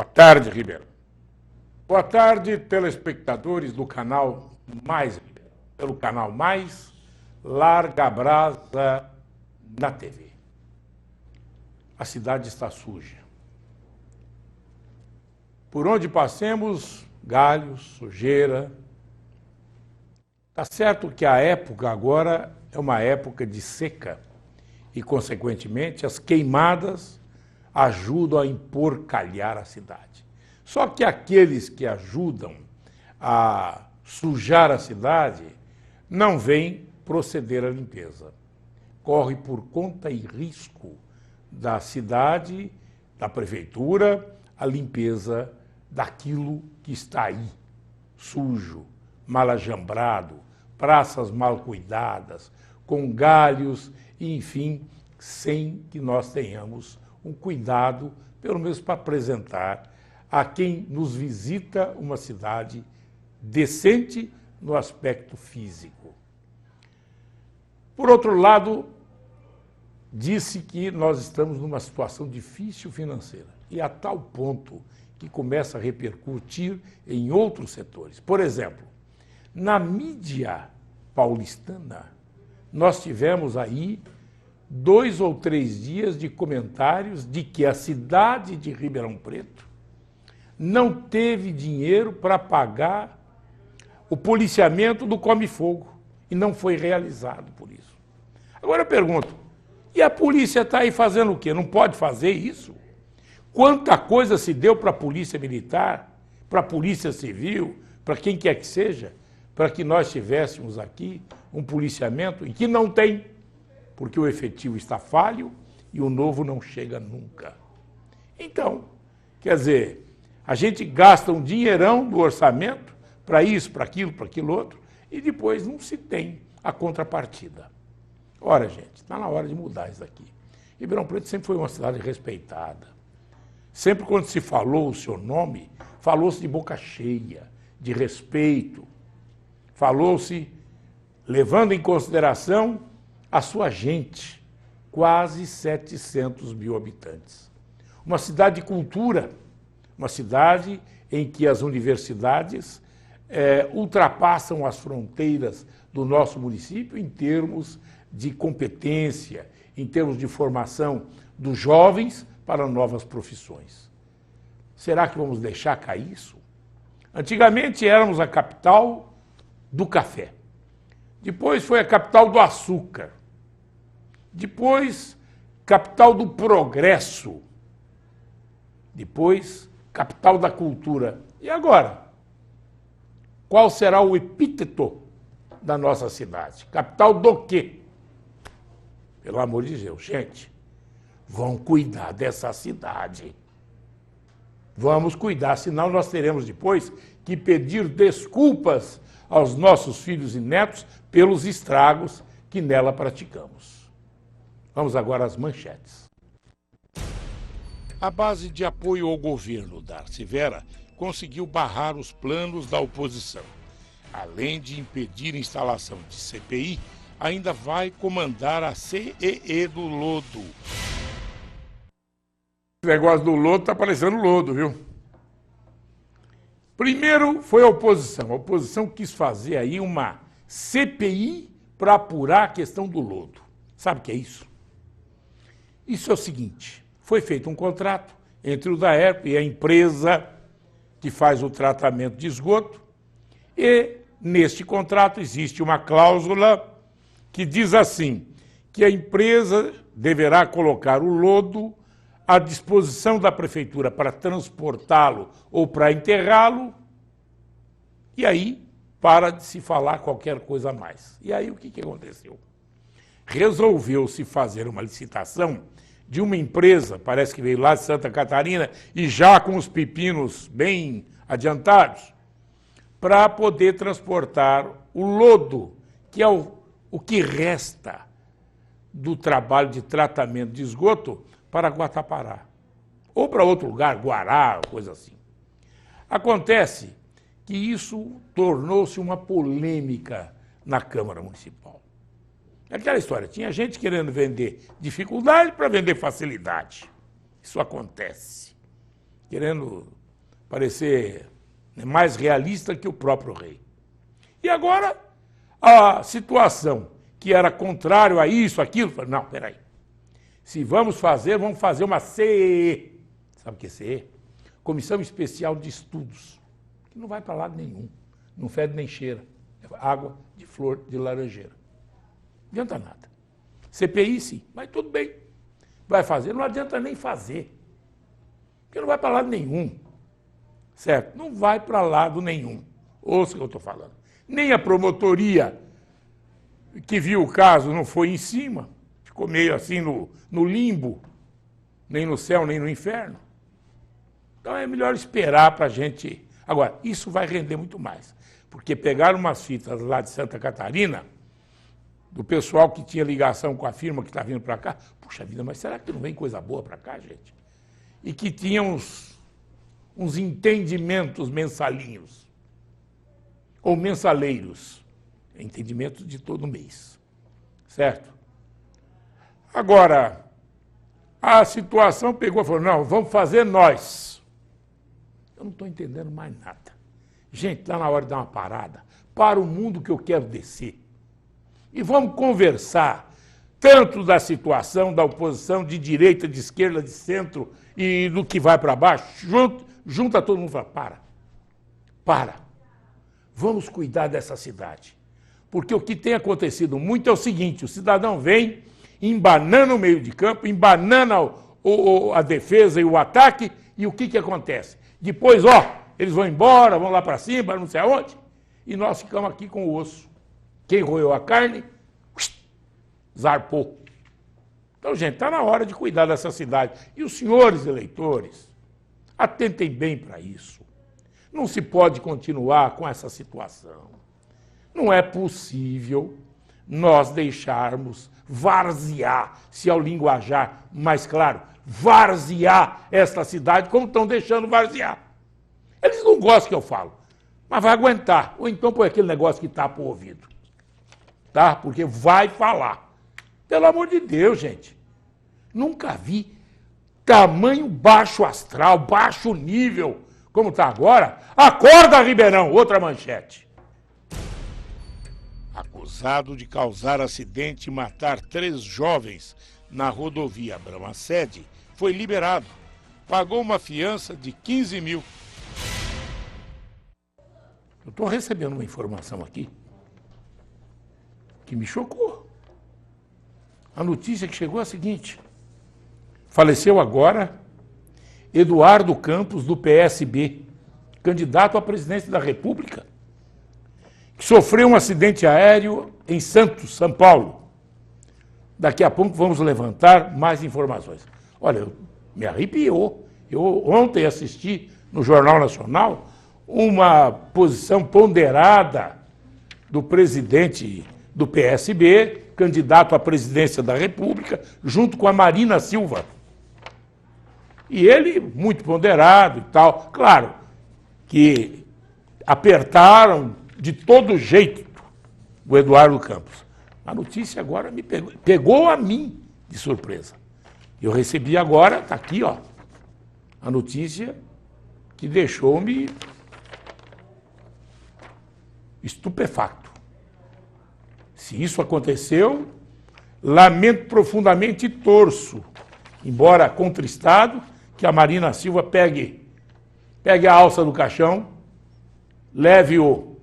Boa tarde, Ribeirão. Boa tarde, telespectadores do canal Mais Ribeirão. Pelo canal Mais, larga a brasa na TV. A cidade está suja. Por onde passemos, galhos, sujeira. Está certo que a época agora é uma época de seca e, consequentemente, as queimadas ajudam a emporcalhar a cidade. Só que aqueles que ajudam a sujar a cidade não vêm proceder à limpeza. Corre por conta e risco da cidade, da prefeitura, a limpeza daquilo que está aí, sujo, mal ajambrado, praças mal cuidadas, com galhos, enfim, sem que nós tenhamos um cuidado, pelo menos para apresentar a quem nos visita uma cidade decente no aspecto físico. Por outro lado, disse que nós estamos numa situação difícil financeira e a tal ponto que começa a repercutir em outros setores. Por exemplo, na mídia paulistana, nós tivemos aí 2 ou 3 dias de comentários de que a cidade de Ribeirão Preto não teve dinheiro para pagar o policiamento do Come Fogo e não foi realizado por isso. Agora eu pergunto, e a polícia está aí fazendo o quê? Não pode fazer isso? Quanta coisa se deu para a polícia militar, para a polícia civil, para quem quer que seja, para que nós tivéssemos aqui um policiamento e que não tem, porque o efetivo está falho e o novo não chega nunca. Então, quer dizer, a gente gasta um dinheirão do orçamento para isso, para aquilo outro, e depois não se tem a contrapartida. Ora, gente, está na hora de mudar isso aqui. Ribeirão Preto sempre foi uma cidade respeitada. Sempre quando se falou o seu nome, falou-se de boca cheia, de respeito. Falou-se levando em consideração a sua gente, quase 700 mil habitantes. Uma cidade de cultura, uma cidade em que as universidades ultrapassam as fronteiras do nosso município em termos de competência, em termos de formação dos jovens para novas profissões. Será que vamos deixar cair isso? Antigamente éramos a capital do café. Depois foi a capital do açúcar. Depois, capital do progresso. Depois, capital da cultura. E agora? Qual será o epíteto da nossa cidade? Capital do quê? Pelo amor de Deus, gente, vão cuidar dessa cidade. Vamos cuidar, senão nós teremos depois que pedir desculpas aos nossos filhos e netos pelos estragos que nela praticamos. Vamos agora às manchetes. A base de apoio ao governo, Darcy Vera, conseguiu barrar os planos da oposição. Além de impedir a instalação de CPI, ainda vai comandar a CEE do lodo. O negócio do lodo está parecendo lodo, viu? Primeiro foi a oposição. A oposição quis fazer aí uma CPI para apurar a questão do lodo. Sabe o que é isso? Isso é o seguinte, foi feito um contrato entre o Daerp e a empresa que faz o tratamento de esgoto e neste contrato existe uma cláusula que diz assim, que a empresa deverá colocar o lodo à disposição da prefeitura para transportá-lo ou para enterrá-lo, e aí para de se falar qualquer coisa a mais. E aí o que aconteceu? Resolveu-se fazer uma licitação de uma empresa, parece que veio lá de Santa Catarina, e já com os pepinos bem adiantados, para poder transportar o lodo, que é o que resta do trabalho de tratamento de esgoto, para Guatapará. Ou para outro lugar, Guará, coisa assim. Acontece que isso tornou-se uma polêmica na Câmara Municipal. Aquela história, tinha gente querendo vender dificuldade para vender facilidade. Isso acontece. querendo parecer mais realista que o próprio rei. E agora, a situação que era contrário a isso, aquilo, não, peraí. Se vamos fazer uma CEE. Sabe o que é CEE? Comissão Especial de Estudos, que não vai para lado nenhum, não fede nem cheira. É água de flor de laranjeira. Não adianta nada. CPI sim, mas tudo bem. Vai fazer, não adianta nem fazer. Porque não vai para lado nenhum. Certo? Não vai para lado nenhum. Ouça o que eu estou falando. Nem a promotoria que viu o caso não foi em cima, ficou meio assim no limbo, nem no céu, nem no inferno. Então é melhor esperar para a gente... Agora, isso vai render muito mais, porque pegaram umas fitas lá de Santa Catarina, do pessoal que tinha ligação com a firma que está vindo para cá. Puxa vida, mas será que não vem coisa boa para cá, gente? E que tinha uns entendimentos mensalinhos, ou mensaleiros, entendimentos de todo mês, certo? Agora, a situação pegou e falou, não, vamos fazer nós. Eu não estou entendendo mais nada. Gente, está na hora de dar uma parada. Para o mundo que eu quero descer. E vamos conversar tanto da situação da oposição de direita, de esquerda, de centro e do que vai para baixo. Junta todo mundo e fala, para. Vamos cuidar dessa cidade. Porque o que tem acontecido muito é o seguinte, o cidadão vem, embanana o meio de campo, embanana a defesa e o ataque, e o que acontece? Depois, eles vão embora, vão lá para cima, não sei aonde, e nós ficamos aqui com o osso. Quem roeu a carne, zarpou. Então, gente, está na hora de cuidar dessa cidade. E os senhores eleitores, atentem bem para isso. Não se pode continuar com essa situação. Não é possível nós deixarmos varzear, se é o linguajar mais claro, varzear esta cidade como estão deixando varzear. Eles não gostam que eu falo, mas vai aguentar. Ou então põe aquele negócio que tapa o ouvido. Tá? Porque vai falar. Pelo amor de Deus, gente. Nunca vi tamanho baixo astral, baixo nível, como está agora. Acorda, Ribeirão! Outra manchete. Acusado de causar acidente e matar 3 jovens na rodovia Brahma-Sede, foi liberado. Pagou uma fiança de 15 mil. Eu estou recebendo uma informação aqui que me chocou. A notícia que chegou é a seguinte. Faleceu agora Eduardo Campos, do PSB, candidato à presidência da República, que sofreu um acidente aéreo em Santos, São Paulo. Daqui a pouco vamos levantar mais informações. Olha, me arrepiou. Eu ontem assisti no Jornal Nacional uma posição ponderada do presidente do PSB, candidato à presidência da República, junto com a Marina Silva. E ele, muito ponderado e tal, claro, que apertaram de todo jeito o Eduardo Campos. A notícia agora me pegou a mim de surpresa. Eu recebi agora, está aqui, a notícia que deixou-me estupefacto. Se isso aconteceu, lamento profundamente e torço, embora contristado, que a Marina Silva pegue a alça do caixão, leve-o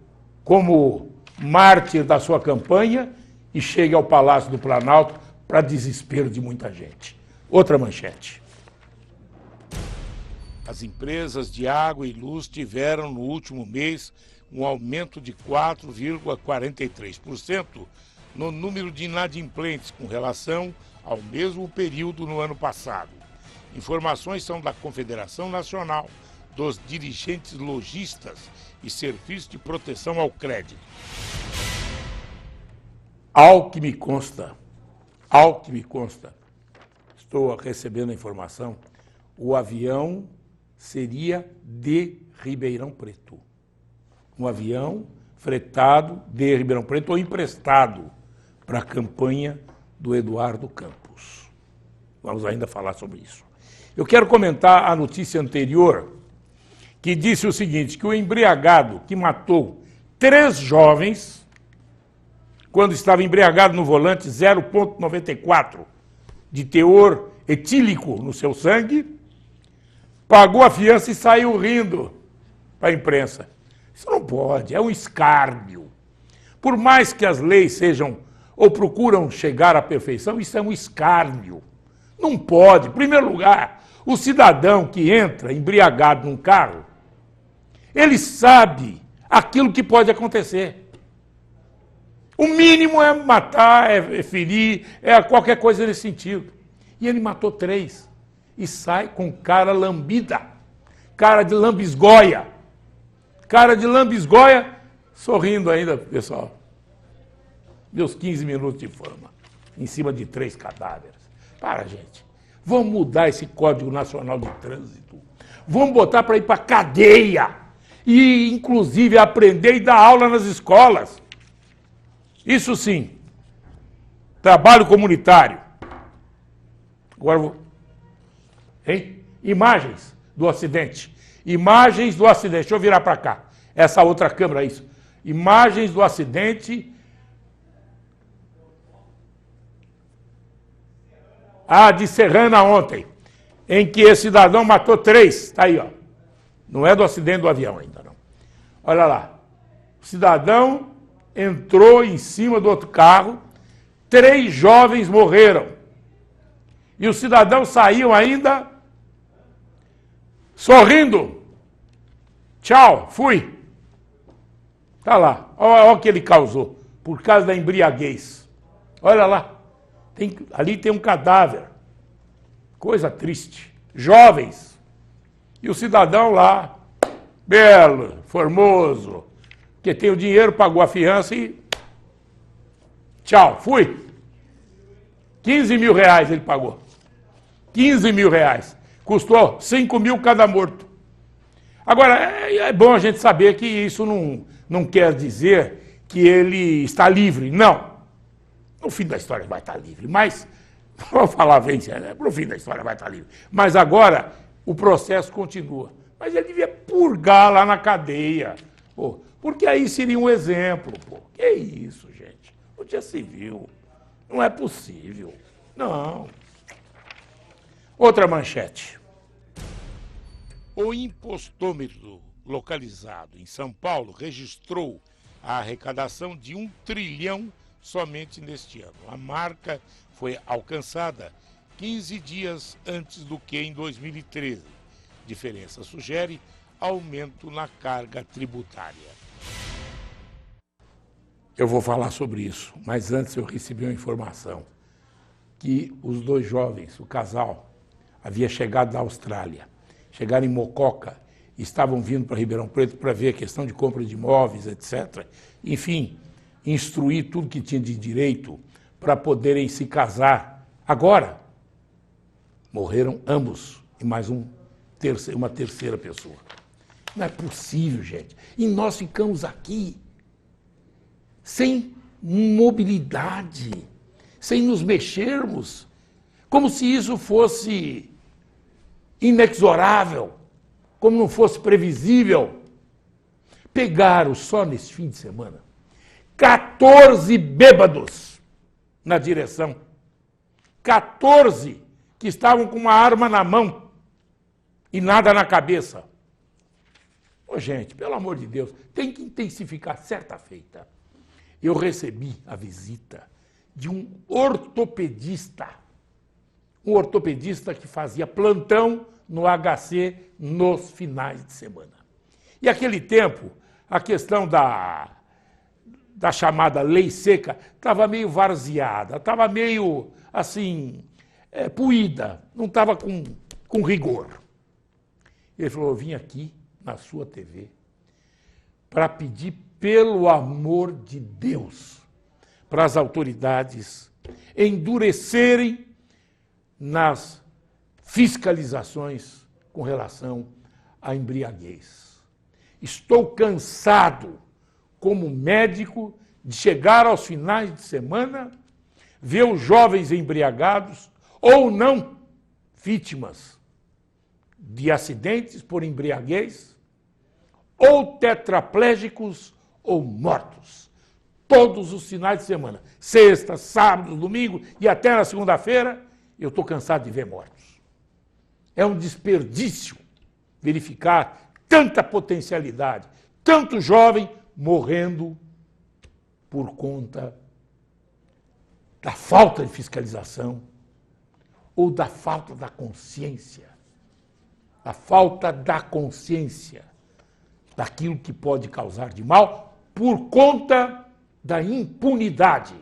como mártir da sua campanha e chegue ao Palácio do Planalto para desespero de muita gente. Outra manchete. As empresas de água e luz tiveram no último mês um aumento de 4,43% no número de inadimplentes com relação ao mesmo período no ano passado. Informações são da Confederação Nacional dos Dirigentes Lojistas e Serviços de Proteção ao Crédito. Ao que me consta, estou recebendo a informação, o avião seria de Ribeirão Preto. Um avião fretado de Ribeirão Preto ou emprestado para a campanha do Eduardo Campos. Vamos ainda falar sobre isso. Eu quero comentar a notícia anterior, que disse o seguinte, que o embriagado que matou 3 jovens, quando estava embriagado no volante 0,94 de teor etílico no seu sangue, pagou a fiança e saiu rindo para a imprensa. Isso não pode, é um escárnio. Por mais que as leis sejam ou procuram chegar à perfeição, isso é um escárnio. Não pode. Em primeiro lugar, o cidadão que entra embriagado num carro, ele sabe aquilo que pode acontecer. O mínimo é matar, é ferir, é qualquer coisa nesse sentido. E ele matou 3 e sai com cara lambida, cara de lambisgoia. Cara de lambisgoia, sorrindo ainda, pessoal. Meus 15 minutos de fama, em cima de 3 cadáveres. Para, gente. Vamos mudar esse Código Nacional de Trânsito. Vamos botar para ir para cadeia. E, inclusive, aprender e dar aula nas escolas. Isso sim. Trabalho comunitário. Agora vou... Hein? Imagens do acidente. Imagens do acidente. Deixa eu virar para cá. Essa outra câmera, isso. Imagens do acidente. De Serrana ontem, em que esse cidadão matou 3. Está aí, ó. Não é do acidente do avião ainda, não. Olha lá. O cidadão entrou em cima do outro carro, 3 jovens morreram. E o cidadão saiu ainda sorrindo. Tchau, fui. Tá lá. Olha o que ele causou, por causa da embriaguez. Olha lá. Ali tem um cadáver. Coisa triste. Jovens. E o cidadão lá, belo, formoso, que tem o dinheiro, pagou a fiança e... Tchau, fui. 15 mil reais ele pagou. 15 mil reais. Custou 5 mil cada morto. Agora, é bom a gente saber que isso não quer dizer que ele está livre. Não. No fim da história vai estar livre, mas, vamos falar bem, no fim da história vai estar livre. Mas agora o processo continua. Mas ele devia purgar lá na cadeia, pô, porque aí seria um exemplo. Pô. Que isso, gente? Notícia civil. Não é possível. Não. Outra manchete. O impostômetro localizado em São Paulo registrou a arrecadação de 1 trilhão somente neste ano. A marca foi alcançada 15 dias antes do que em 2013. Diferença sugere aumento na carga tributária. Eu vou falar sobre isso, mas antes eu recebi uma informação que os 2 jovens, o casal, havia chegado da Austrália, chegaram em Mococa, estavam vindo para Ribeirão Preto para ver a questão de compra de imóveis, etc. Enfim, instruir tudo que tinha de direito para poderem se casar. Agora, morreram ambos e mais uma terceira pessoa. Não é possível, gente. E nós ficamos aqui sem mobilidade, sem nos mexermos, como se isso fosse inexorável, como não fosse previsível. Pegaram só nesse fim de semana 14 bêbados na direção. 14 que estavam com uma arma na mão e nada na cabeça. Ô, gente, pelo amor de Deus, tem que intensificar. Certa feita, eu recebi a visita de um ortopedista que fazia plantão no HC nos finais de semana. E aquele tempo, a questão da chamada lei seca estava meio varzeada, estava meio, assim, puída, não estava com rigor. Ele falou, eu vim aqui na sua TV para pedir, pelo amor de Deus, para as autoridades endurecerem nas fiscalizações com relação à embriaguez. Estou cansado, como médico, de chegar aos finais de semana, ver os jovens embriagados ou não vítimas de acidentes por embriaguez, ou tetraplégicos ou mortos. Todos os finais de semana, sexta, sábado, domingo e até na segunda-feira, eu estou cansado de ver mortos. É um desperdício verificar tanta potencialidade, tanto jovem morrendo por conta da falta de fiscalização ou da falta da consciência. A falta da consciência daquilo que pode causar de mal por conta da impunidade.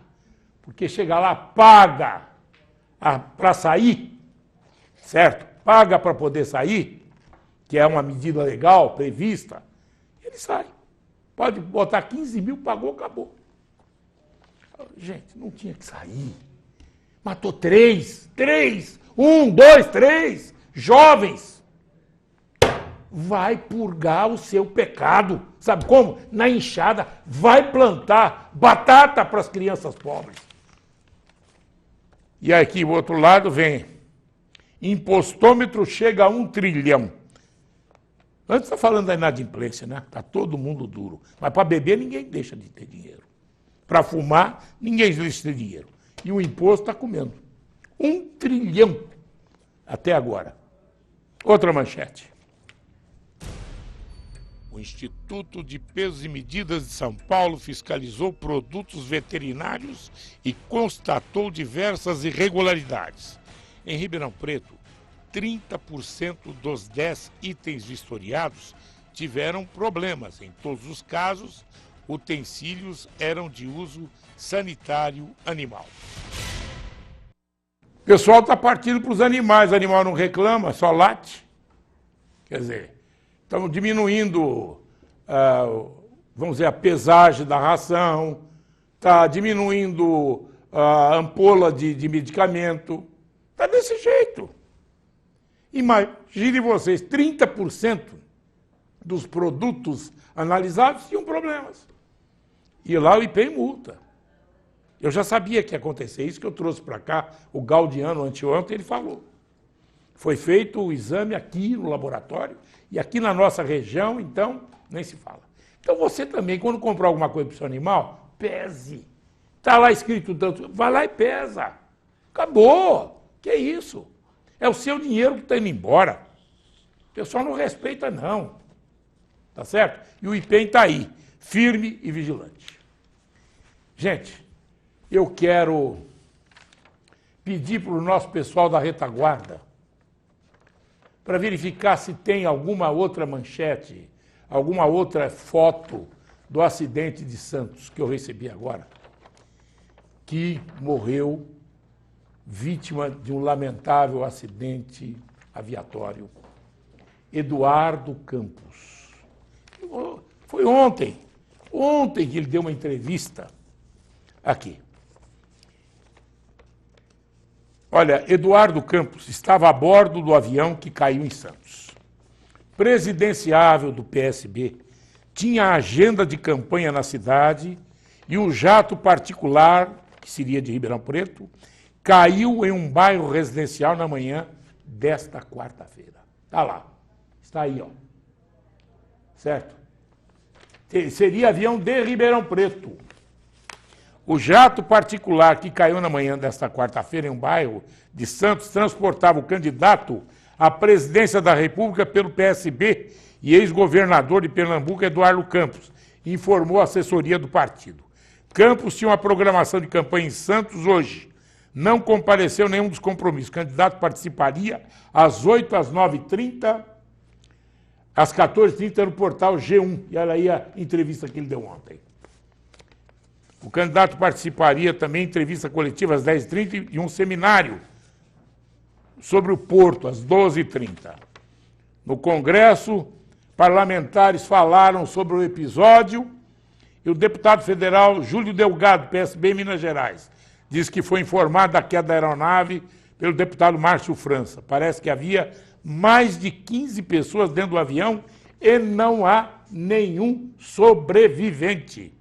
Porque chega lá, paga para sair, certo? Paga para poder sair, que é uma medida legal, prevista, ele sai. Pode botar 15 mil, pagou, acabou. Gente, não tinha que sair. Matou 3, 1, 2, 3 jovens. Vai purgar o seu pecado. Sabe como? Na enxada, vai plantar batata para as crianças pobres. E aqui, o outro lado, vem. Impostômetro chega a 1 trilhão. Antes está falando da inadimplência, né? Está todo mundo duro. Mas para beber, ninguém deixa de ter dinheiro. Para fumar, ninguém deixa de ter dinheiro. E o imposto está comendo. 1 trilhão até agora. Outra manchete. O Instituto de Pesos e Medidas de São Paulo fiscalizou produtos veterinários e constatou diversas irregularidades. Em Ribeirão Preto, 30% dos 10 itens vistoriados tiveram problemas. Em todos os casos, utensílios eram de uso sanitário animal. O pessoal está partindo para os animais. O animal não reclama, só late. Quer dizer, estamos diminuindo, vamos dizer, a pesagem da ração, está diminuindo a ampola de medicamento. Está desse jeito. Imagine vocês, 30% dos produtos analisados tinham problemas. E lá o IPEM multa. Eu já sabia que ia acontecer isso, que eu trouxe para cá o Gaudiano anteontem, ele falou. Foi feito o exame aqui no laboratório e aqui na nossa região, então, nem se fala. Então você também, quando comprar alguma coisa para o seu animal, pese. Está lá escrito tanto, vai lá e pesa. Acabou. Que isso? É o seu dinheiro que está indo embora. O pessoal não respeita, não. Tá certo? E o IPEM está aí, firme e vigilante. Gente, eu quero pedir para o nosso pessoal da retaguarda para verificar se tem alguma outra manchete, alguma outra foto do acidente de Santos que eu recebi agora, que morreu vítima de um lamentável acidente aviatório. Eduardo Campos. Foi ontem que ele deu uma entrevista aqui. Olha, Eduardo Campos estava a bordo do avião que caiu em Santos. Presidenciável do PSB, tinha agenda de campanha na cidade e um jato particular, que seria de Ribeirão Preto, caiu em um bairro residencial na manhã desta quarta-feira. Está lá. Está aí, ó. Certo? Seria avião de Ribeirão Preto. O jato particular que caiu na manhã desta quarta-feira em um bairro de Santos transportava o candidato à presidência da República pelo PSB e ex-governador de Pernambuco, Eduardo Campos, informou a assessoria do partido. Campos tinha uma programação de campanha em Santos hoje. Não compareceu nenhum dos compromissos. O candidato participaria às 8, às 9h30, às 14h30 no portal G1. E olha aí a entrevista que ele deu ontem. O candidato participaria também em entrevista coletiva às 10h30 e um seminário sobre o Porto, às 12h30. No Congresso, parlamentares falaram sobre o episódio e o deputado federal Júlio Delgado, PSB, Minas Gerais, diz que foi informado da queda da aeronave pelo deputado Márcio França. Parece que havia mais de 15 pessoas dentro do avião e não há nenhum sobrevivente.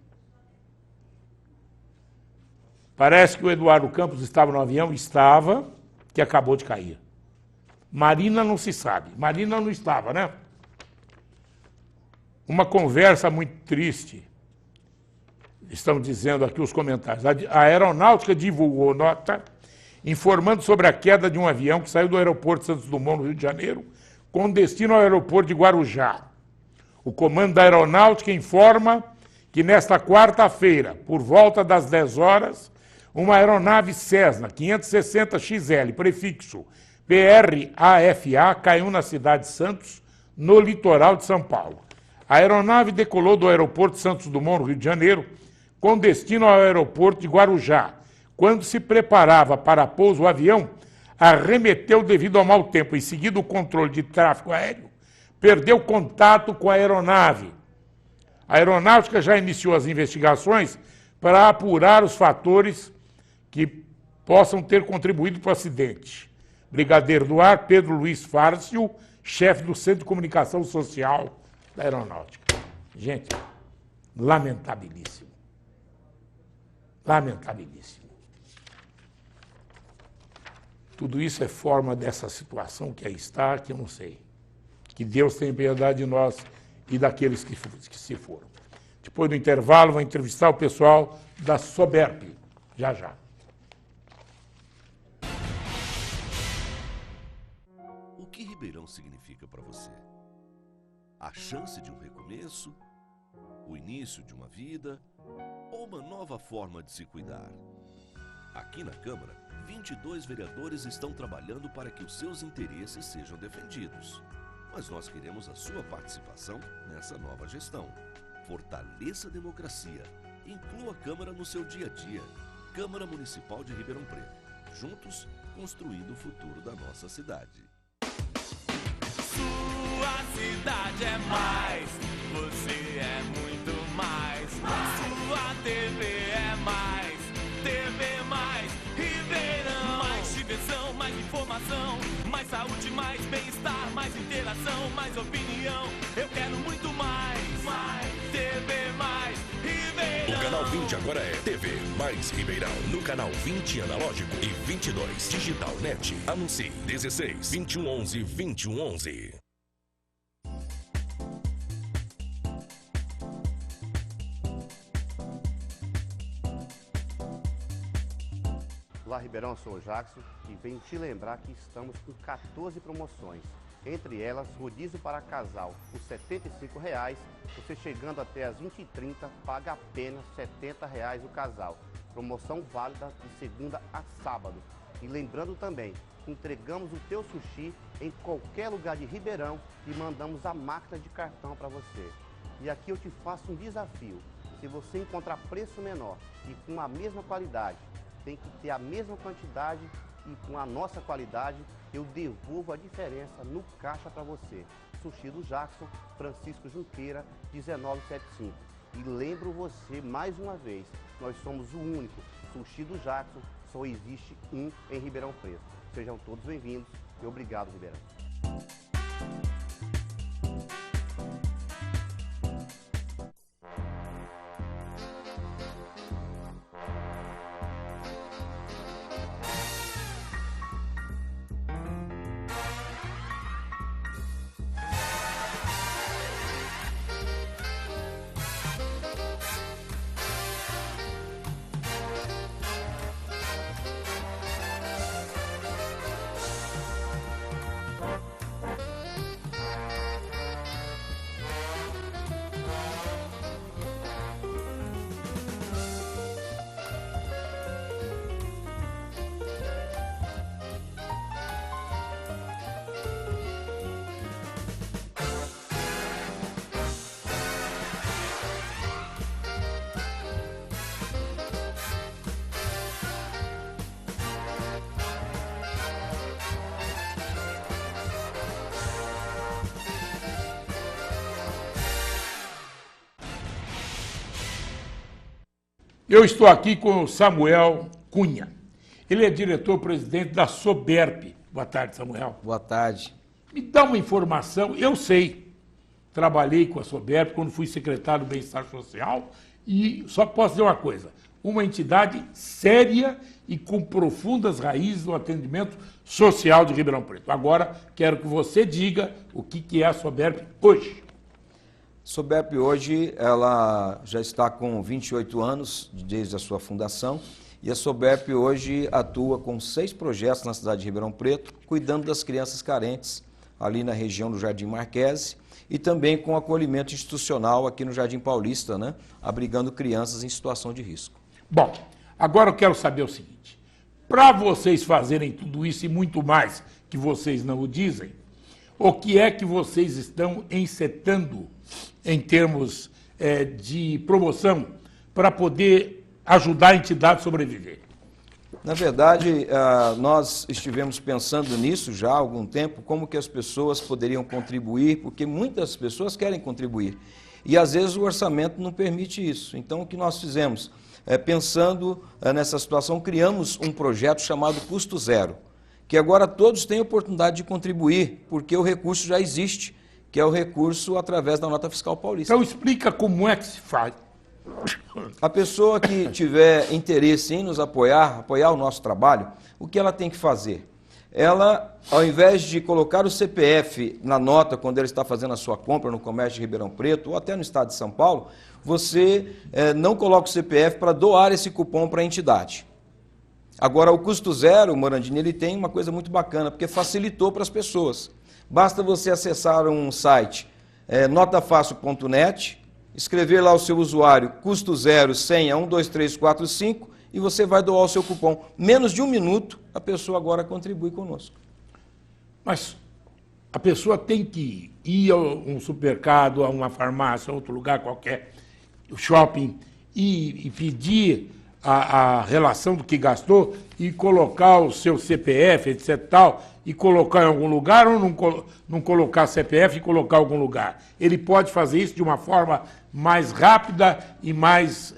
Parece que o Eduardo Campos estava no avião, estava, que acabou de cair. Marina não se sabe. Marina não estava, né? Uma conversa muito triste. Estão dizendo aqui os comentários. A Aeronáutica divulgou nota informando sobre a queda de um avião que saiu do aeroporto Santos Dumont, no Rio de Janeiro, com destino ao aeroporto de Guarujá. O comando da Aeronáutica informa que nesta quarta-feira, por volta das 10 horas, uma aeronave Cessna 560XL, prefixo PRAFA, caiu na cidade de Santos, no litoral de São Paulo. A aeronave decolou do aeroporto Santos Dumont, no Rio de Janeiro, com destino ao aeroporto de Guarujá. Quando se preparava para pouso, o avião arremeteu devido ao mau tempo. Em seguida, o controle de tráfego aéreo perdeu contato com a aeronave. A Aeronáutica já iniciou as investigações para apurar os fatores que possam ter contribuído para o acidente. Brigadeiro do Ar, Pedro Luiz Fárcio, chefe do Centro de Comunicação Social da Aeronáutica. Gente, lamentabilíssimo. Lamentabilíssimo. Tudo isso é forma dessa situação que aí está, que eu não sei. Que Deus tenha piedade de nós e daqueles que se foram. Depois do intervalo, vou entrevistar o pessoal da Soberp. Já, já. O que Ribeirão significa para você? A chance de um recomeço? O início de uma vida? Ou uma nova forma de se cuidar? Aqui na Câmara, 22 vereadores estão trabalhando para que os seus interesses sejam defendidos. Mas nós queremos a sua participação nessa nova gestão. Fortaleça a democracia. Inclua a Câmara no seu dia a dia. Câmara Municipal de Ribeirão Preto. Juntos, construindo o futuro da nossa cidade. Sua cidade é mais, você é muito mais. Sua TV é mais, TV mais Ribeirão. Mais diversão, mais informação, mais saúde, mais bem-estar, mais interação, mais opinião. Eu quero muito mais, mais TV mais Ribeirão. O canal 20 agora é TV mais Ribeirão. No canal 20 analógico e 22 digital net. Anuncie 16 2111 2111. Olá, Ribeirão, eu sou o Jackson e venho te lembrar que estamos com 14 promoções. Entre elas, rodízio para casal por R$ 75,00. Você chegando até às 20h30, paga apenas R$ 70,00 o casal. Promoção válida de segunda a sábado. E lembrando também, entregamos o teu sushi em qualquer lugar de Ribeirão e mandamos a máquina de cartão para você. E aqui eu te faço um desafio. Se você encontrar preço menor e com a mesma qualidade, tem que ter a mesma quantidade e com a nossa qualidade, eu devolvo a diferença no caixa para você. Sushi do Jackson, Francisco Junqueira, 1975. E lembro você mais uma vez, nós somos o único Sushi do Jackson, só existe um em Ribeirão Preto. Sejam todos bem-vindos e obrigado, Ribeirão. Eu estou aqui com o Samuel Cunha. Ele é diretor-presidente da Soberp. Boa tarde, Samuel. Boa tarde. Me dá uma informação. Eu sei, trabalhei com a Soberp quando fui secretário do Bem-Estar Social e só posso dizer uma coisa. uma entidade séria e com profundas raízes no atendimento social de Ribeirão Preto. Agora, quero que você diga o que é a Soberp hoje. A Soberp hoje, ela já está com 28 anos desde a sua fundação, e a Soberp hoje atua com 6 projetos na cidade de Ribeirão Preto, cuidando das crianças carentes ali na região do Jardim Marquese, e também com acolhimento institucional aqui no Jardim Paulista, né, abrigando crianças em situação de risco. Bom, agora eu quero saber o seguinte, para vocês fazerem tudo isso e muito mais que vocês não o dizem, o que é que vocês estão encetando em termos de promoção para poder ajudar a entidade a sobreviver? Na verdade, nós estivemos pensando nisso já há algum tempo, como que as pessoas poderiam contribuir, porque muitas pessoas querem contribuir. E às vezes o orçamento não permite isso. Então o que nós fizemos? Pensando nessa situação, criamos um projeto chamado Custo Zero, que agora todos têm oportunidade de contribuir, porque o recurso já existe, que é o recurso através da Nota Fiscal Paulista. Então explica como é que se faz. A pessoa que tiver interesse em nos apoiar o nosso trabalho, o que ela tem que fazer? Ela, ao invés de colocar o CPF na nota quando ela está fazendo a sua compra no comércio de Ribeirão Preto ou até no estado de São Paulo, você não coloca o CPF para doar esse cupom para a entidade. Agora, o Custo Zero, Morandini, ele tem uma coisa muito bacana, porque facilitou para as pessoas. Basta você acessar um site, notafácil.net, escrever lá o seu usuário, custo zero, senha 12345, e você vai doar o seu cupom. Menos de 1 minuto, a pessoa agora contribui conosco. Mas a pessoa tem que ir a um supermercado, a uma farmácia, a outro lugar qualquer, shopping, e pedir a relação do que gastou e colocar o seu CPF, etc. tal, e colocar em algum lugar, ou não colocar CPF e colocar em algum lugar? Ele pode fazer isso de uma forma mais rápida e mais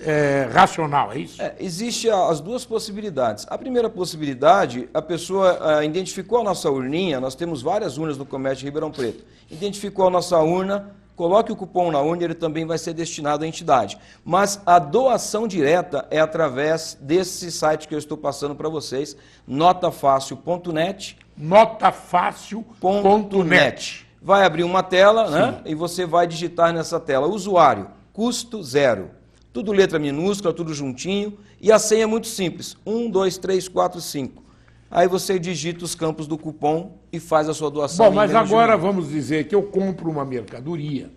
racional, é isso? Existem as duas possibilidades. A primeira possibilidade, a pessoa identificou a nossa urninha, nós temos várias urnas no comércio de Ribeirão Preto, identificou a nossa urna, coloque o cupom na urna, ele também vai ser destinado à entidade. Mas a doação direta é através desse site que eu estou passando para vocês, notafácil.net. Notafácil.net. Vai abrir uma tela, né? E você vai digitar nessa tela, usuário, custo zero. Tudo letra minúscula, tudo juntinho. E a senha é muito simples, 1, 2, 3, 4, 5. Aí você digita os campos do cupom e faz a sua doação. Bom, mas agora vamos dizer que eu compro uma mercadoria,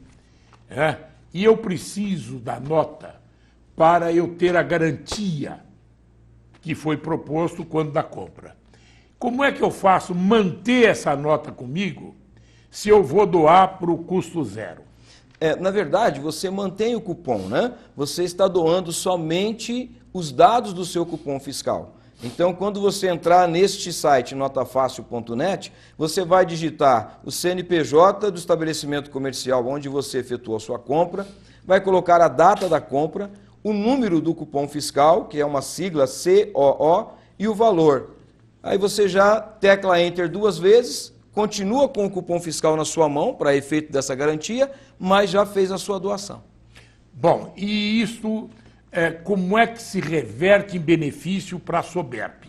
e eu preciso da nota para eu ter a garantia que foi proposto quando da compra. Como é que eu faço manter essa nota comigo se eu vou doar para o custo zero? Na verdade, você mantém o cupom, né? Você está doando somente os dados do seu cupom fiscal. Então, quando você entrar neste site, notafácil.net, você vai digitar o CNPJ do estabelecimento comercial onde você efetuou a sua compra, vai colocar a data da compra, o número do cupom fiscal, que é uma sigla COO, e o valor. Aí você já tecla Enter 2 vezes, continua com o cupom fiscal na sua mão, para efeito dessa garantia, mas já fez a sua doação. Bom, e isso, como é que se reverte em benefício para a Soberp?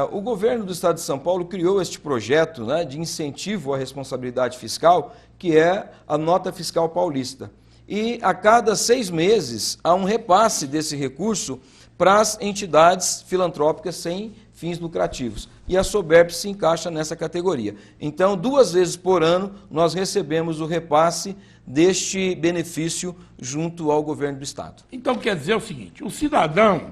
O governo do estado de São Paulo criou este projeto, né, de incentivo à responsabilidade fiscal, que é a Nota Fiscal Paulista. E a cada 6 meses há um repasse desse recurso para as entidades filantrópicas sem fins lucrativos. E a Soberp se encaixa nessa categoria. Então, 2 vezes por ano, nós recebemos o repasse deste benefício junto ao governo do estado. Então, quer dizer o seguinte, o cidadão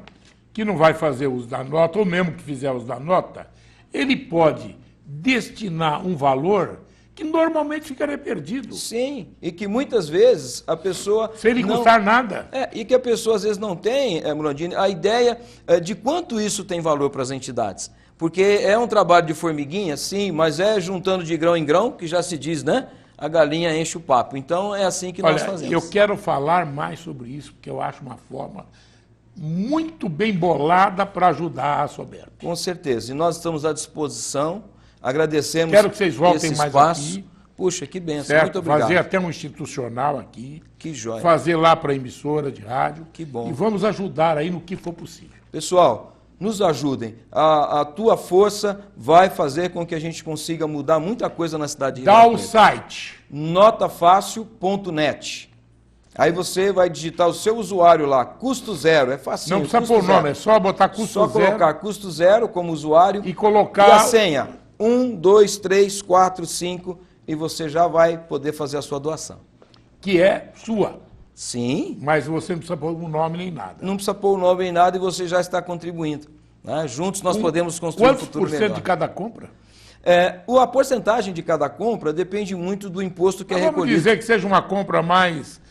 que não vai fazer uso da nota, ou mesmo que fizer uso da nota, ele pode destinar um valor que normalmente ficaria perdido. Sim, e que muitas vezes a pessoa... Sem lhe custar nada. E que a pessoa às vezes não tem, Morandini, a ideia de quanto isso tem valor para as entidades. Porque é um trabalho de formiguinha, sim, mas é juntando de grão em grão, que já se diz, né? A galinha enche o papo. Então é assim que nós fazemos. Eu quero falar mais sobre isso, porque eu acho uma forma muito bem bolada para ajudar a Soberp. Com certeza, e nós estamos à disposição. Agradecemos Quero que vocês voltem esse mais espaço aqui. Puxa, que benção. Certo? Muito obrigado. Fazer até um institucional aqui. Que joia. Fazer lá para a emissora de rádio. Que bom. E vamos ajudar aí no que for possível. Pessoal, nos ajudem. A tua força vai fazer com que a gente consiga mudar muita coisa na cidade de Dá Ribeirão o Preto. site. Notafácil.net. Aí você vai digitar o seu usuário lá, custo zero, é facinho. Não precisa custo pôr o nome, zero. é só botar custo Só zero. colocar custo zero como usuário E colocar... e a senha 1, 2, 3, 4, 5 e você já vai poder fazer a sua doação. Que é sua. Sim, Mas você não precisa pôr o nome nem nada. não precisa pôr o nome em nada e você já está contribuindo. Né? Juntos nós podemos construir um Quantos futuro por cento melhor. de cada compra? A porcentagem de cada compra depende muito do imposto que é Vamos recolhido. dizer que seja uma compra mais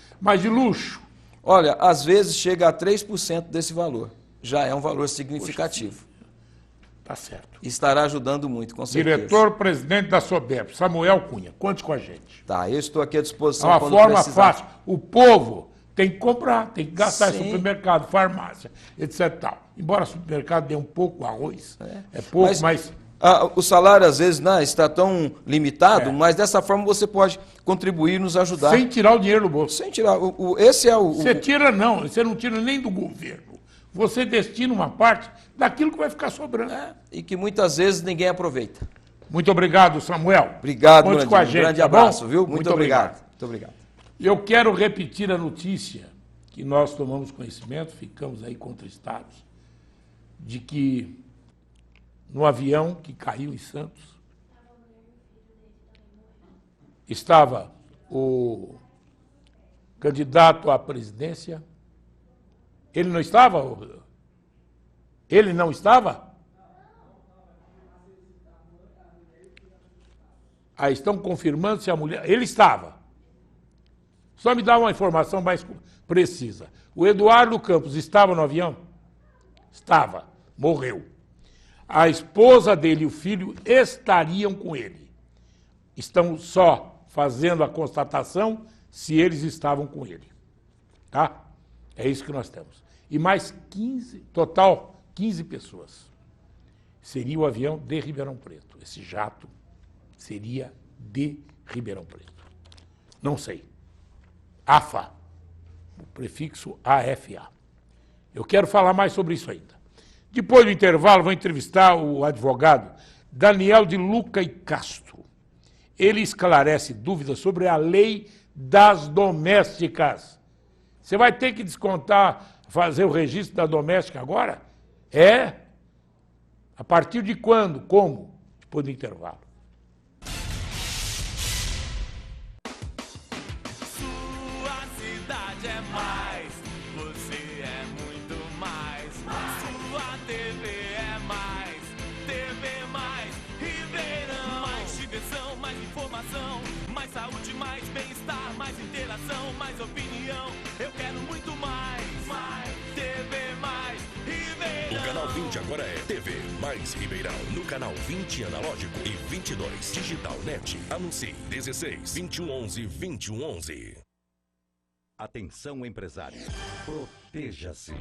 de luxo. Olha, às vezes chega a 3% desse valor. Já é um valor significativo. Tá certo. Estará ajudando muito, com certeza. Diretor-presidente da SOBEP, Samuel Cunha, conte com a gente. Tá, eu estou aqui à É disposição uma quando forma precisar. fácil. O povo tem que comprar, tem que gastar em Sim. supermercado, farmácia, etc. Tal. Embora o supermercado dê um pouco arroz, é pouco, mas O salário, às vezes, né, está tão limitado, É. mas dessa forma você pode contribuir e nos ajudar. sem tirar o dinheiro do bolso. Sem tirar. Esse é o. Você tira não, você não tira nem do governo. Você destina uma parte daquilo que vai ficar sobrando. E que muitas vezes ninguém aproveita. Muito obrigado, Samuel. Obrigado, Conte Brandinho. com a Um gente, grande tá bom? abraço, viu? Muito obrigado. Muito obrigado. Eu quero repetir a notícia que nós tomamos conhecimento, ficamos aí contristados, de que no avião que caiu em Santos estava o candidato à presidência. Ele não estava? Ele não estava? Aí estão confirmando se a mulher... Ele estava. Só me dá uma informação mais precisa. O Eduardo Campos estava no avião? Estava. Morreu. A esposa dele e o filho estariam com ele. Estão só fazendo a constatação se eles estavam com ele. Tá? É isso que nós temos. E mais 15, total 15 pessoas. Seria o avião de Ribeirão Preto. Esse jato seria de Ribeirão Preto. Não sei. AFA, o prefixo AFA. Eu quero falar mais sobre isso ainda. Depois do intervalo, vou entrevistar o advogado Daniel de Luca e Castro. Ele esclarece dúvidas sobre a lei das domésticas. Você vai ter que descontar, fazer o registro da doméstica agora? É? A partir de quando? Como? Depois do intervalo. Sua cidade é mais, você é muito mais. Sua TV é mais, TV mais, Ribeirão. Mais diversão, mais informação, mais saúde, mais bem-estar, mais interação, mais opinião. Eu quero muito mais, mais TV mais, Ribeirão. O canal 20 agora é TV mais Ribeirão. No canal 20 analógico e 22 digital net. Anuncie 16 2111 2111. Atenção, empresário. Proteja-se.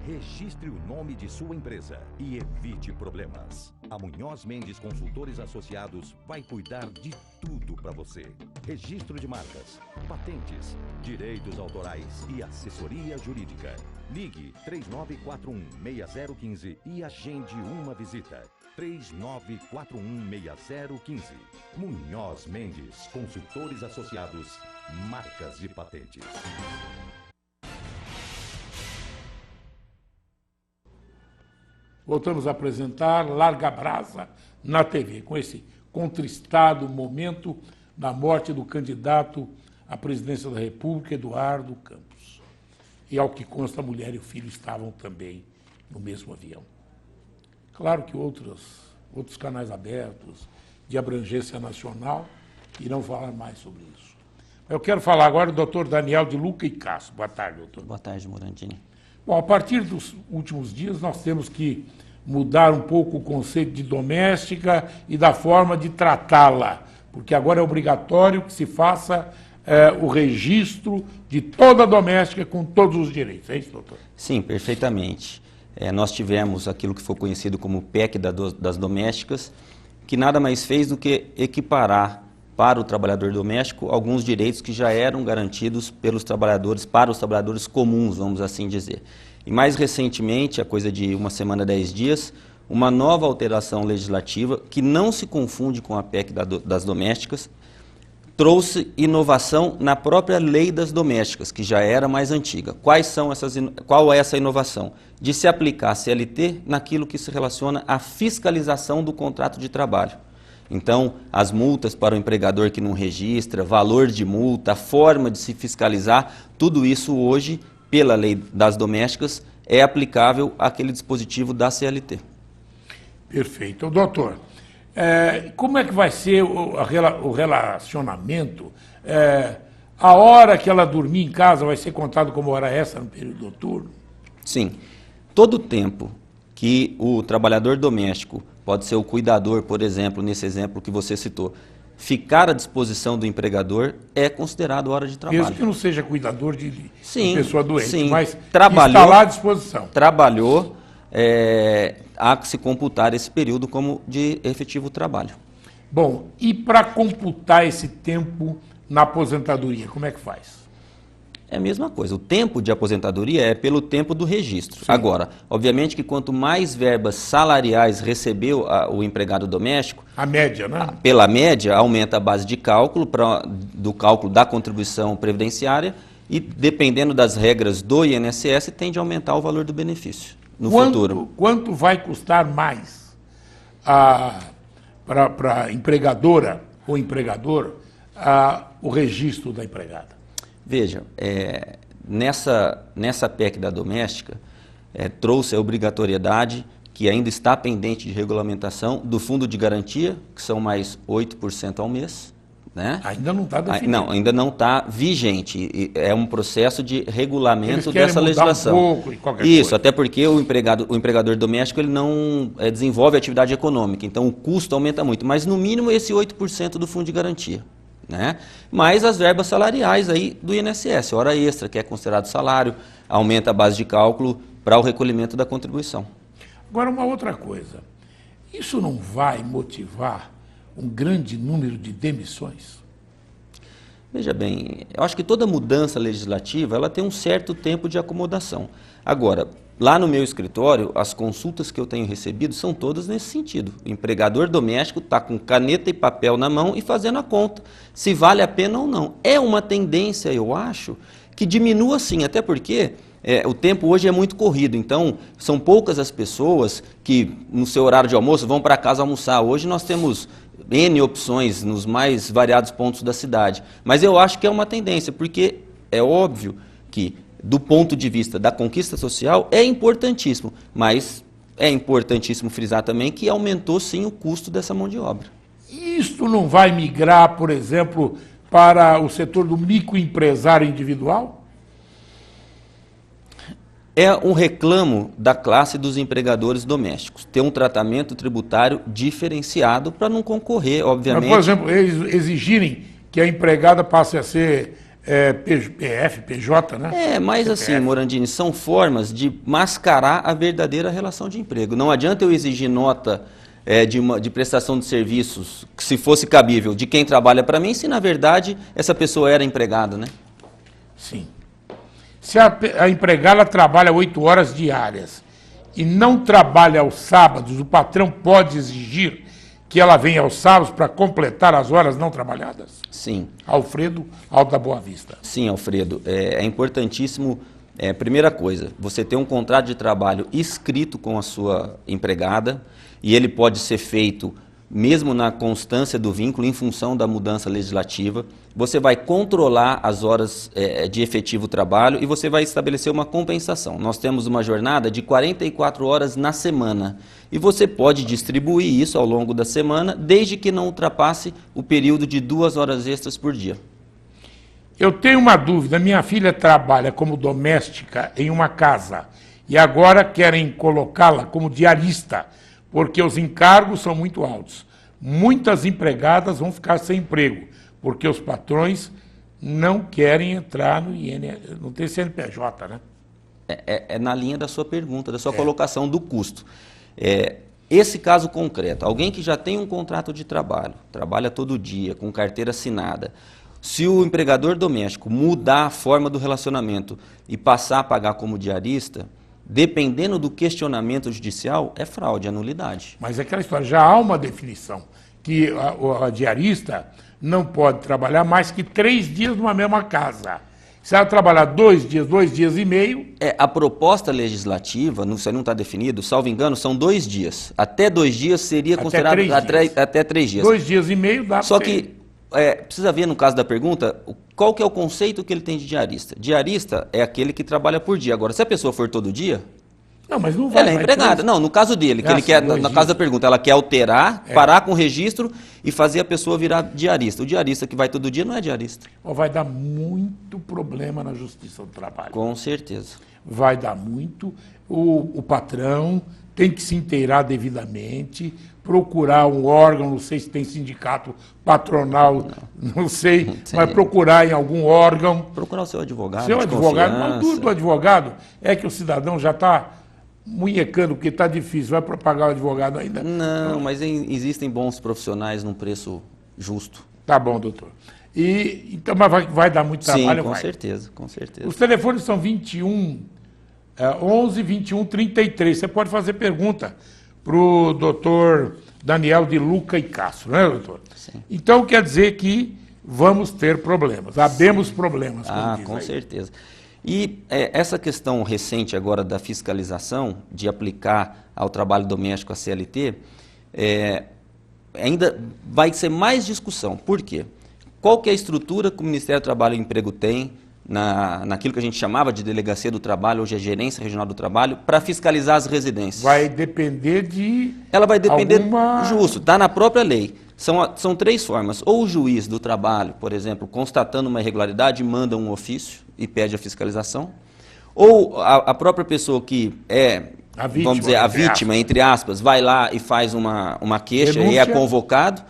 Registre o nome de sua empresa e evite problemas. A Munhoz Mendes Consultores Associados vai cuidar de tudo para você. Registro de marcas, patentes, direitos autorais e assessoria jurídica. Ligue 3941-6015 e agende uma visita. 3941-6015. Munhoz Mendes Consultores Associados, marcas e patentes. Voltamos a apresentar Larga Brasa na TV, com esse contristado momento da morte do candidato à presidência da República, Eduardo Campos. E, ao que consta, a mulher e o filho estavam também no mesmo avião. Claro que outros canais abertos, de abrangência nacional, irão falar mais sobre isso. Eu quero falar agora do doutor Daniel de Luca e Castro. Boa tarde, doutor. Boa tarde, Morandini. Bom, a partir dos últimos dias, nós temos que mudar um pouco o conceito de doméstica e da forma de tratá-la, porque agora é obrigatório que se faça o registro de toda a doméstica com todos os direitos. É isso, doutor? Sim, perfeitamente. Nós tivemos aquilo que foi conhecido como PEC das domésticas, que nada mais fez do que equiparar para o trabalhador doméstico alguns direitos que já eram garantidos pelos trabalhadores, para os trabalhadores comuns, vamos assim dizer. E mais recentemente, a coisa de uma semana, 10 dias, uma nova alteração legislativa, que não se confunde com a PEC das domésticas, trouxe inovação na própria lei das domésticas, que já era mais antiga. Qual é essa inovação? De se aplicar a CLT naquilo que se relaciona à fiscalização do contrato de trabalho. Então, as multas para o empregador que não registra, valor de multa, a forma de se fiscalizar, tudo isso hoje, pela lei das domésticas, é aplicável àquele dispositivo da CLT. Perfeito. Doutor, como é que vai ser o relacionamento? A hora que ela dormir em casa vai ser contado como hora extra no período noturno? Sim. Todo o tempo que o trabalhador doméstico, pode ser o cuidador, por exemplo, nesse exemplo que você citou, ficar à disposição do empregador é considerado hora de trabalho. Mesmo que não seja cuidador de pessoa doente, sim. mas Trabalhou, está lá à disposição. Trabalhou, há que se computar esse período como de efetivo trabalho. Bom, e para computar esse tempo na aposentadoria, como é que faz? É a mesma coisa. O tempo de aposentadoria é pelo tempo do registro. Sim. Agora, obviamente que quanto mais verbas salariais recebeu o empregado doméstico... A média, né? Pela média, aumenta a base de cálculo, do cálculo da contribuição previdenciária e, dependendo das regras do INSS, tende a aumentar o valor do benefício no futuro. Quanto vai custar mais para a empregadora ou empregador o registro da empregada? Veja, nessa PEC da doméstica, trouxe a obrigatoriedade, que ainda está pendente de regulamentação, do fundo de garantia, que são mais 8% ao mês. Né? Ainda não está definido. Não, ainda não está vigente. É um processo de regulamento Eles dessa mudar legislação. Um pouco e qualquer Isso, coisa. até porque o empregador doméstico ele não desenvolve atividade econômica, então o custo aumenta muito. Mas no mínimo esse 8% do fundo de garantia. Né? Mais as verbas salariais aí do INSS, hora extra, que é considerado salário, aumenta a base de cálculo para o recolhimento da contribuição. Agora, uma outra coisa, isso não vai motivar um grande número de demissões? Veja bem, eu acho que toda mudança legislativa ela tem um certo tempo de acomodação. Agora, lá no meu escritório, as consultas que eu tenho recebido são todas nesse sentido. O empregador doméstico está com caneta e papel na mão e fazendo a conta, se vale a pena ou não. É uma tendência, eu acho, que diminua sim, até porque o tempo hoje é muito corrido, então são poucas as pessoas que no seu horário de almoço vão para casa almoçar. Hoje nós temos N opções nos mais variados pontos da cidade, mas eu acho que é uma tendência, porque é óbvio que do ponto de vista da conquista social, é importantíssimo, mas é importantíssimo frisar também que aumentou sim o custo dessa mão de obra. Isto não vai migrar, por exemplo, para o setor do microempresário individual? É um reclamo da classe dos empregadores domésticos, ter um tratamento tributário diferenciado para não concorrer, obviamente. Mas, por exemplo, eles exigirem que a empregada passe a ser PF, PJ, né? Mas CPF. assim, Morandini, são formas de mascarar a verdadeira relação de emprego. Não adianta eu exigir nota de prestação de serviços, que se fosse cabível, de quem trabalha para mim, se na verdade essa pessoa era empregada, né? Sim. Se a empregada trabalha 8 horas diárias e não trabalha aos sábados, o patrão pode exigir que ela venha aos sábados para completar as horas não trabalhadas? Sim. Alfredo, Alto da Boa Vista. Sim, Alfredo. É importantíssimo, primeira coisa, você ter um contrato de trabalho escrito com a sua empregada, e ele pode ser feito mesmo na constância do vínculo, em função da mudança legislativa. Você vai controlar as horas de efetivo trabalho e você vai estabelecer uma compensação. Nós temos uma jornada de 44 horas na semana e você pode distribuir isso ao longo da semana, desde que não ultrapasse o período de 2 horas extras por dia. Eu tenho uma dúvida, minha filha trabalha como doméstica em uma casa e agora querem colocá-la como diarista, porque os encargos são muito altos. Muitas empregadas vão ficar sem emprego, porque os patrões não querem entrar no INSS, não tem CNPJ, né? É na linha da sua pergunta, da sua colocação do custo. Esse caso concreto, alguém que já tem um contrato de trabalho, trabalha todo dia, com carteira assinada, se o empregador doméstico mudar a forma do relacionamento e passar a pagar como diarista, dependendo do questionamento judicial, é fraude, é nulidade. Mas é aquela história, já há uma definição, que a diarista não pode trabalhar mais que 3 dias numa mesma casa. Se ela trabalhar 2 dias e meio... A proposta legislativa, isso não está definido, salvo engano, são 2 dias. Até 2 dias seria considerado até 3 dias. 2 dias e meio dá Só pra que precisa ver, no caso da pergunta, qual que é o conceito que ele tem de diarista. Diarista é aquele que trabalha por dia. Agora, se a pessoa for todo dia... Não, mas não vai. Ela é empregada. Não, no caso dele, que ele quer, na caso da pergunta, ela quer alterar, parar com o registro e fazer a pessoa virar diarista. O diarista que vai todo dia não é diarista. Vai dar muito problema na Justiça do Trabalho. Com certeza. Vai dar muito. O patrão tem que se inteirar devidamente, procurar um órgão, não sei se tem sindicato patronal, não sei, mas procurar em algum órgão. Procurar o seu advogado. Seu advogado, mas tudo do advogado é que o cidadão já está munhecando, porque está difícil, vai pagar o advogado ainda? Não, mas existem bons profissionais num preço justo. Tá bom, doutor. Então, mas vai dar muito trabalho? Sim, com vai. certeza, com certeza. Os telefones são 11 21 33. Você pode fazer pergunta para o doutor Daniel de Luca e Castro, né, doutor? Sim. Então, quer dizer que vamos ter problemas, habemos problemas. Com certeza. E essa questão recente agora da fiscalização, de aplicar ao trabalho doméstico a CLT, ainda vai ser mais discussão. Por quê? Qual que é a estrutura que o Ministério do Trabalho e Emprego tem naquilo que a gente chamava de Delegacia do Trabalho, hoje é Gerência Regional do Trabalho, para fiscalizar as residências? Vai depender de... Ela vai depender, alguma... justo, está na própria lei. São 3 formas. Ou o juiz do trabalho, por exemplo, constatando uma irregularidade, manda um ofício e pede a fiscalização. Ou a própria pessoa que vamos dizer, a vítima, entre aspas, vai lá e faz uma queixa e é convocado.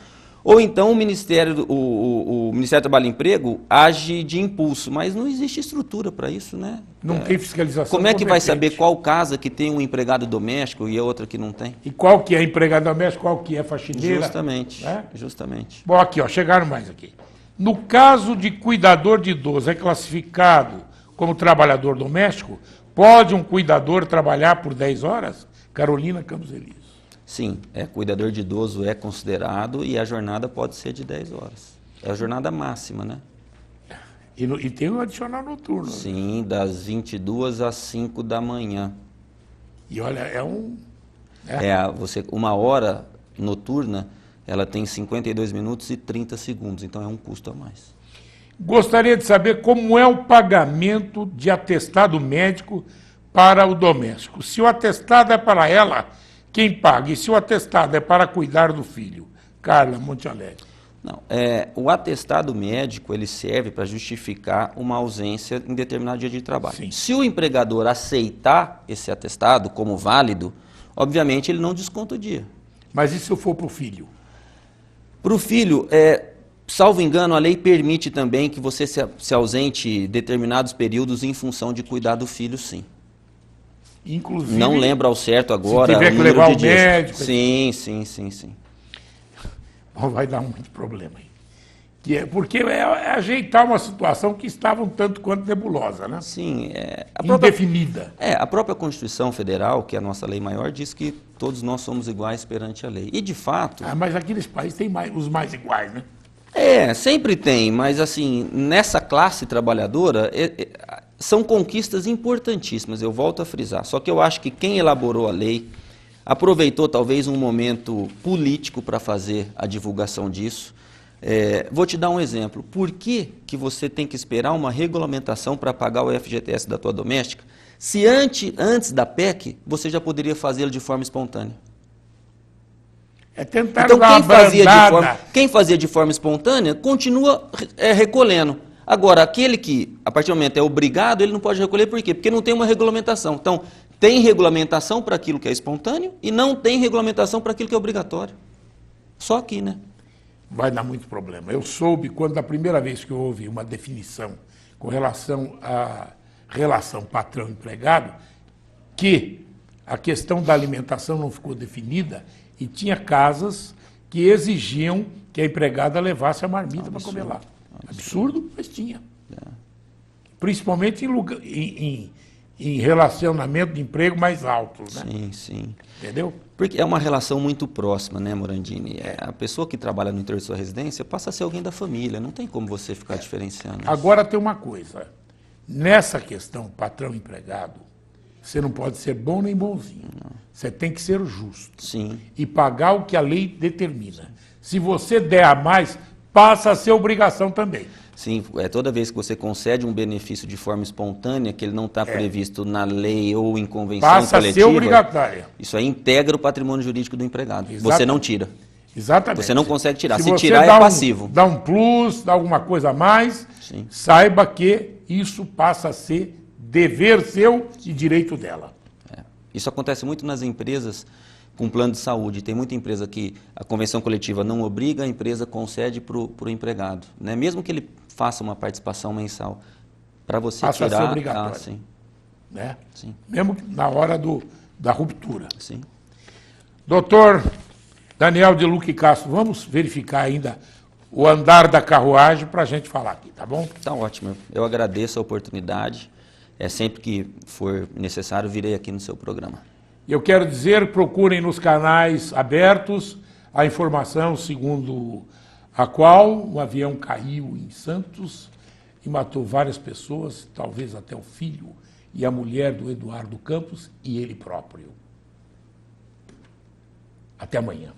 Ou então o Ministério do Trabalho e Emprego age de impulso, mas não existe estrutura para isso, né? Não tem fiscalização. Como é que vai saber qual casa que tem um empregado doméstico e a outra que não tem? E qual que é empregado doméstico, qual que é faxineira? Justamente, né? Justamente. Bom, aqui, chegaram mais aqui. No caso de cuidador de idoso é classificado como trabalhador doméstico, pode um cuidador trabalhar por 10 horas? Carolina Campos Elísio. Sim, cuidador de idoso é considerado e a jornada pode ser de 10 horas. É a jornada máxima, né? E tem um adicional noturno. Sim, das 22 às 5 da manhã. E olha, uma hora noturna, ela tem 52 minutos e 30 segundos, então é um custo a mais. Gostaria de saber como é o pagamento de atestado médico para o doméstico. Se o atestado é para ela, quem paga? E se o atestado é para cuidar do filho? Carla Monte Alegre. Não, o atestado médico ele serve para justificar uma ausência em determinado dia de trabalho. Sim. Se o empregador aceitar esse atestado como válido, obviamente ele não desconta o dia. Mas e se eu for para o filho? Para o filho, salvo engano, a lei permite também que você se ausente determinados períodos em função de cuidar do filho, sim. Inclusive, não lembro ao certo agora. Se tiver que levar o médico. Sim. Bom, vai dar muito problema aí. Porque é ajeitar uma situação que estava um tanto quanto nebulosa, né? Sim. Indefinida. A própria Constituição Federal, que é a nossa lei maior, diz que todos nós somos iguais perante a lei. E, de fato... mas aqui nesse país tem os mais iguais, né? Sempre tem, mas assim, nessa classe trabalhadora, são conquistas importantíssimas, eu volto a frisar. Só que eu acho que quem elaborou a lei aproveitou talvez um momento político para fazer a divulgação disso. Vou te dar um exemplo. Por que você tem que esperar uma regulamentação para pagar o FGTS da tua doméstica, se antes da PEC você já poderia fazê-lo de forma espontânea? Tentar então quem fazia de forma espontânea continua recolhendo. Agora, aquele que, a partir do momento, é obrigado, ele não pode recolher, por quê? Porque não tem uma regulamentação. Então, tem regulamentação para aquilo que é espontâneo e não tem regulamentação para aquilo que é obrigatório. Só aqui, né? Vai dar muito problema. Eu soube, quando a primeira vez que eu ouvi uma definição com relação à relação patrão-empregado, que a questão da alimentação não ficou definida e tinha casas que exigiam que a empregada levasse a marmita para comer lá. Absurdo, mas tinha. Principalmente em relacionamento de emprego mais altos, né? Sim, sim. Entendeu? Porque é uma relação muito próxima, né, Morandini? A pessoa que trabalha no interior de sua residência passa a ser alguém da família, não tem como você ficar diferenciando. Agora tem uma coisa, nessa questão patrão-empregado, você não pode ser bom nem bonzinho. Você tem que ser justo. Sim. E pagar o que a lei determina. Se você der a mais, passa a ser obrigação também. Sim, toda vez que você concede um benefício de forma espontânea, que ele não está previsto na lei ou em convenção Passa coletiva, a ser obrigatória. isso aí integra o patrimônio jurídico do empregado. Exatamente. Você não tira. Exatamente. Você não consegue tirar. Se você tirar, dá é passivo. Dá um plus, dá alguma coisa a mais, Sim. saiba que isso passa a ser dever seu e direito dela. Isso acontece muito nas empresas com plano de saúde. Tem muita empresa que a convenção coletiva não obriga, a empresa concede para o empregado, né? Mesmo que ele faça uma participação mensal, para você Passa tirar... a ser obrigatório. sim, Né? sim, Mesmo na hora da ruptura. sim. Doutor Daniel de Luque Castro, vamos verificar ainda o andar da carruagem para a gente falar aqui, tá bom? Tá ótimo. Eu agradeço a oportunidade. Sempre que for necessário, virei aqui no seu programa. E eu quero dizer, procurem nos canais abertos a informação segundo a qual o avião caiu em Santos e matou várias pessoas, talvez até o filho e a mulher do Eduardo Campos e ele próprio. Até amanhã.